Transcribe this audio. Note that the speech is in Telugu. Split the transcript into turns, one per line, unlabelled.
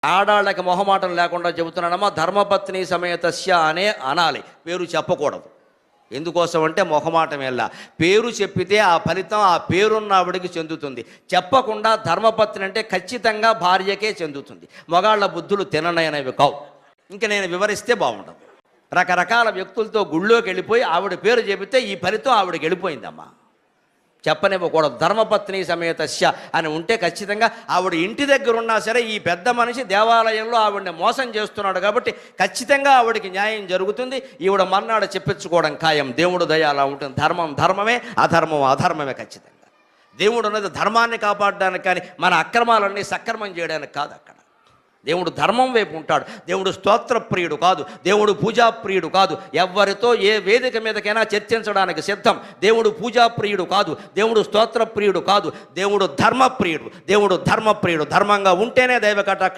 ఆడాళ్ళకి మొహమాటం లేకుండా చెబుతున్నానమ్మా, ధర్మపత్ని సమేతస్య అనే అనాలి, పేరు చెప్పకూడదు. ఎందుకోసం అంటే మొహమాటం వెళ్ళా, పేరు చెప్పితే ఆ ఫలితం ఆ పేరున్న ఆవిడికి చెందుతుంది. చెప్పకుండా ధర్మపత్ని అంటే ఖచ్చితంగా భార్యకే చెందుతుంది. మగాళ్ళ బుద్ధులు తిననైనవి కావు. ఇంక నేను వివరిస్తే బాగుండదు. రకరకాల వ్యక్తులతో గుళ్ళోకి వెళ్ళిపోయి ఆవిడ పేరు చెబితే ఈ ఫలితం ఆవిడకి వెళ్ళిపోయిందమ్మా. చెప్పనివ్వకూడదు. ధర్మపత్ని సమేతస్య అని ఉంటే ఖచ్చితంగా ఆవిడ ఇంటి దగ్గర ఉన్నా సరే ఈ పెద్ద మనిషి దేవాలయంలో ఆవిడని మోసం చేస్తున్నాడు కాబట్టి ఖచ్చితంగా ఆవిడికి న్యాయం జరుగుతుంది. ఈవిడ మర్నాడు చెప్పించుకోవడం ఖాయం. దేవుడు దయ అలా ఉంటుంది. ధర్మం ధర్మమే, అధర్మం అధర్మమే. ఖచ్చితంగా దేవుడు అన్నది ధర్మాన్ని కాపాడడానికి కానీ మన అక్రమాలన్నీ సక్రమం చేయడానికి కాదు. అక్కడ దేవుడు ధర్మం వైపు ఉంటాడు. దేవుడు స్తోత్రప్రియుడు కాదు, దేవుడు పూజాప్రియుడు కాదు. ఎవరితో ఏ వేదిక మీదకైనా చర్చించడానికి సిద్ధం. దేవుడు పూజాప్రియుడు కాదు, దేవుడు స్తోత్రప్రియుడు కాదు, దేవుడు ధర్మప్రియుడు. దేవుడు ధర్మప్రియుడు. ధర్మంగా ఉంటేనే దైవ కటాక్షం